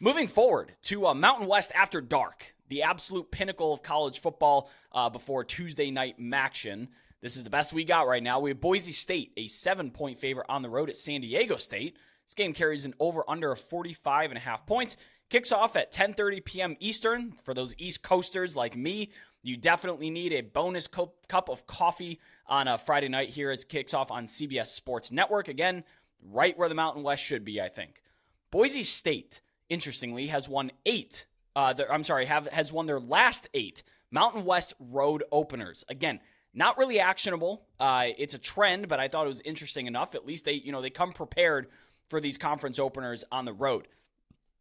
Moving forward to Mountain West After Dark, the absolute pinnacle of college football before Tuesday night maction. This is the best we got right now. We have Boise State, a 7-point favorite on the road at San Diego State. This game carries an over-under of 45.5 points. Kicks off at 10:30 p.m. Eastern. For those East Coasters like me, you definitely need a bonus cup of coffee on a Friday night here as it kicks off on CBS Sports Network. Again, right where the Mountain West should be, I think. Boise State, interestingly, has won has won their last 8 Mountain West road openers. Again, not really actionable. It's a trend, but I thought it was interesting enough. At least they come prepared for these conference openers on the road.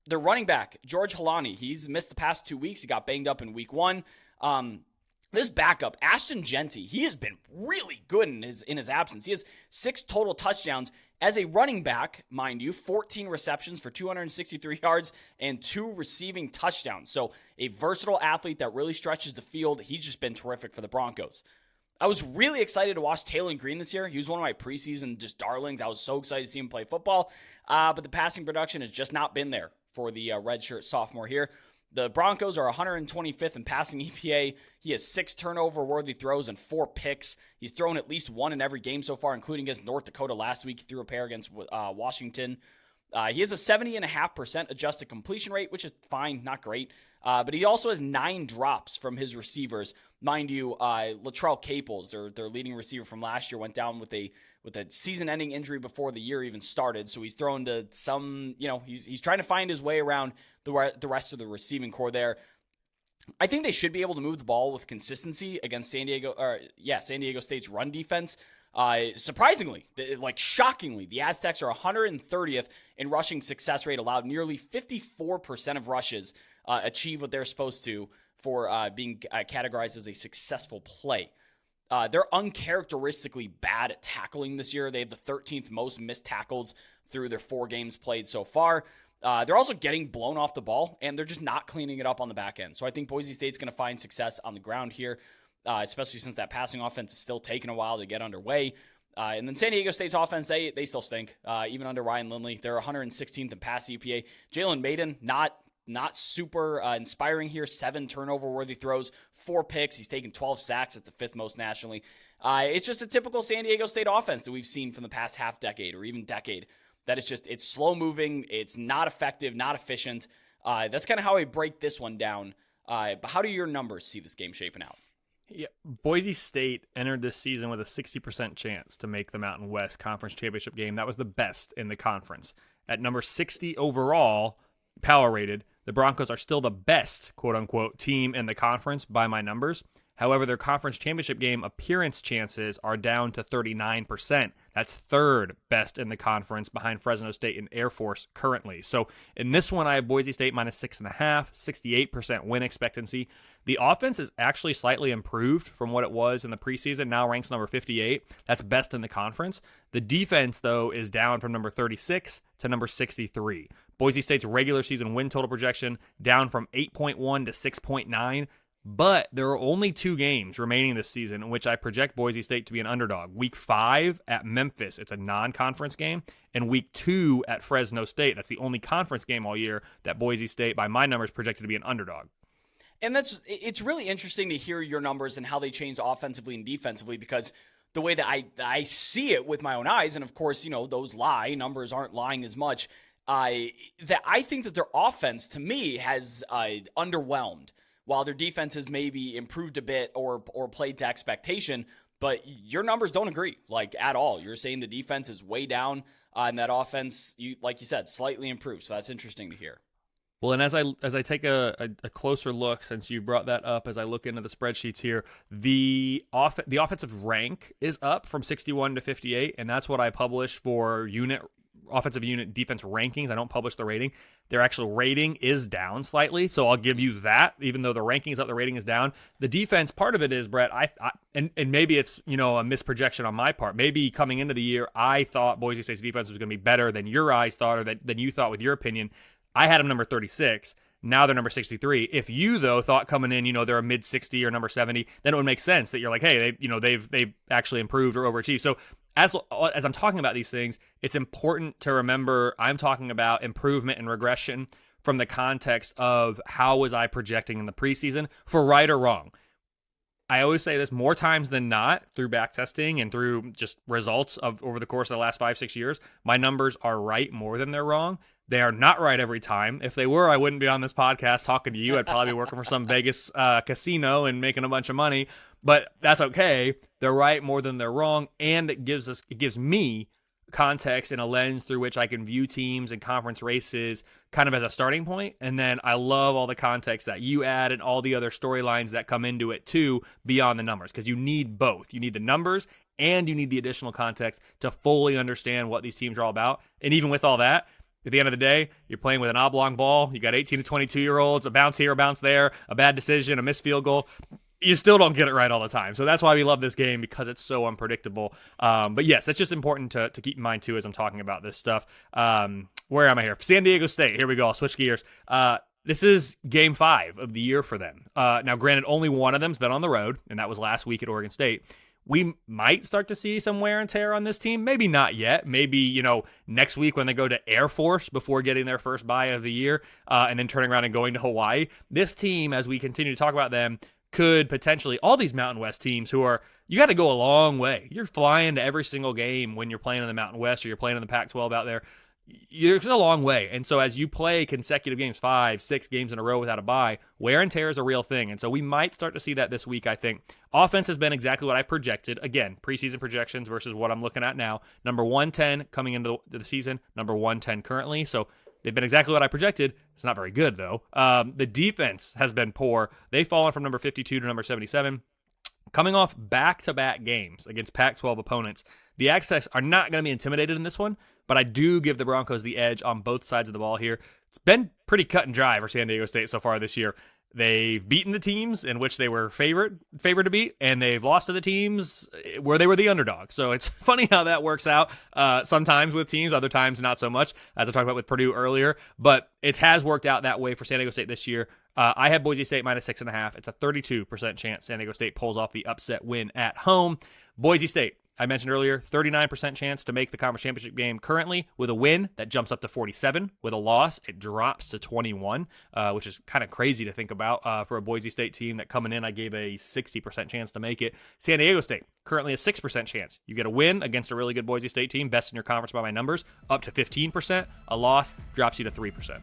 Their running back, George Halani, he's missed the past 2 weeks. He got banged up in week 1. This backup, Ashton Genty, he has been really good in his absence. He has 6 total touchdowns as a running back, mind you, 14 receptions for 263 yards and 2 receiving touchdowns. So a versatile athlete that really stretches the field. He's just been terrific for the Broncos. I was really excited to watch Taylor Green this year. He was one of my preseason just darlings. I was so excited to see him play football. But the passing production has just not been there for the redshirt sophomore here. The Broncos are 125th in passing EPA. He has 6 turnover-worthy throws and 4 picks. He's thrown at least 1 in every game so far, including against North Dakota last week. He threw a pair against Washington. He has a 70.5% adjusted completion rate, which is fine, not great. But he also has 9 drops from his receivers. Mind you, Latrell Caples, their leading receiver from last year, went down with a season-ending injury before the year even started. So he's thrown to some, he's trying to find his way around the rest of the receiving core there. I think they should be able to move the ball with consistency against San Diego State's run defense. Surprisingly, shockingly, the Aztecs are 130th in rushing success rate allowed. Nearly 54% of rushes achieve what they're supposed to for being categorized as a successful play. They're uncharacteristically bad at tackling this year. They have the 13th most missed tackles through their 4 games played so far. They're also getting blown off the ball, and they're just not cleaning it up on the back end. So I think Boise State's going to find success on the ground here, especially since that passing offense is still taking a while to get underway. And then San Diego State's offense, they still stink, even under Ryan Lindley. They're 116th in pass EPA. Jalen Maiden, not super inspiring here. 7 turnover-worthy throws, 4 picks. He's taken 12 sacks. That's the 5th most nationally. It's just a typical San Diego State offense that we've seen from the past half decade or even decade. That it's slow-moving. It's not effective, not efficient. That's kind of how I break this one down. But how do your numbers see this game shaping out? Yeah, Boise State entered this season with a 60% chance to make the Mountain West Conference Championship game. That was the best in the conference. At number 60 overall, power rated, the Broncos are still the best, quote-unquote, team in the conference by my numbers. However, their conference championship game appearance chances are down to 39%. That's 3rd best in the conference behind Fresno State and Air Force currently. So in this one, I have Boise State minus 6.5, 68% win expectancy. The offense is actually slightly improved from what it was in the preseason, now ranks number 58. That's best in the conference. The defense, though, is down from number 36 to number 63. Boise State's regular season win total projection down from 8.1 to 6.9. But there are only 2 games remaining this season in which I project Boise State to be an underdog. Week 5 at Memphis, it's a non-conference game, and Week 2 at Fresno State. That's the only conference game all year that Boise State, by my numbers, projected to be an underdog. And it's really interesting to hear your numbers and how they change offensively and defensively, because the way that I see it with my own eyes, and of course, those lie, numbers aren't lying as much, that I think that their offense, to me, has underwhelmed, while their defense has maybe improved a bit or played to expectation. But your numbers don't agree, at all. You're saying the defense is way down, and that offense, like you said, slightly improved. So that's interesting to hear. Well, and as I take a closer look, since you brought that up, as I look into the spreadsheets here, the offensive rank is up from 61 to 58, and that's what I publish for offensive unit defense rankings. I don't publish the rating. Their actual rating is down slightly, so I'll give you that. Even though the ranking is up, the rating is down. The defense, part of it is, Brett, and maybe it's a misprojection on my part. Maybe coming into the year, I thought Boise State's defense was going to be better than your eyes thought, or than you thought with your opinion. I had them number 36. Now they're number 63. If you, though, thought coming in, they're a mid 60 or number 70, then it would make sense that you're like, hey, they've actually improved or overachieved. So as I'm talking about these things, it's important to remember I'm talking about improvement and regression from the context of how was I projecting in the preseason, for right or wrong. I always say this more times than not through backtesting and through just results of over the course of the last 5-6 years. My numbers are right more than they're wrong. They are not right every time. If they were, I wouldn't be on this podcast talking to you. I'd probably be working for some Vegas casino and making a bunch of money. But that's okay. They're right more than they're wrong, and it gives me context and a lens through which I can view teams and conference races kind of as a starting point. And then I love all the context that you add and all the other storylines that come into it too beyond the numbers, because you need both. You need the numbers and you need the additional context to fully understand what these teams are all about. And even with all that, at the end of the day, you're playing with an oblong ball. You got 18 to 22-year-olds, a bounce here, a bounce there, a bad decision, a missed field goal. You still don't get it right all the time. So that's why we love this game, because it's so unpredictable. But yes, that's just important to keep in mind too as I'm talking about this stuff. Where am I here? San Diego State. Here we go. I'll switch gears. This is game 5 of the year for them. Now, granted, only one of them's been on the road, and that was last week at Oregon State. We might start to see some wear and tear on this team. Maybe not yet. Maybe, next week when they go to Air Force before getting their first bye of the year and then turning around and going to Hawaii. This team, as we continue to talk about them, could potentially, all these Mountain West teams you got to go a long way. You're flying to every single game when you're playing in the Mountain West or you're playing in the Pac-12 out there. It's a long way. And so as you play consecutive games, 5-6 games in a row without a bye, wear and tear is a real thing. And so we might start to see that this week, I think. Offense has been exactly what I projected. Again, preseason projections versus what I'm looking at now. Number 110 coming into the season, number 110 currently. So they've been exactly what I projected. It's not very good, though. The defense has been poor. They've fallen from number 52 to number 77. Coming off back-to-back games against Pac-12 opponents, the Aztecs are not going to be intimidated in this one, but I do give the Broncos the edge on both sides of the ball here. It's been pretty cut and dry for San Diego State so far this year. They've beaten the teams in which they were favored to beat, and they've lost to the teams where they were the underdog. So it's funny how that works out sometimes with teams, other times not so much, as I talked about with Purdue earlier. But it has worked out that way for San Diego State this year. I have Boise State minus 6.5. It's a 32% chance San Diego State pulls off the upset win at home. Boise State, I mentioned earlier, 39% chance to make the conference championship game currently. With a win, that jumps up to 47. With a loss, it drops to 21, which is kind of crazy to think about for a Boise State team that coming in, I gave a 60% chance to make it. San Diego State, currently a 6% chance. You get a win against a really good Boise State team, best in your conference by my numbers, up to 15%. A loss drops you to 3%.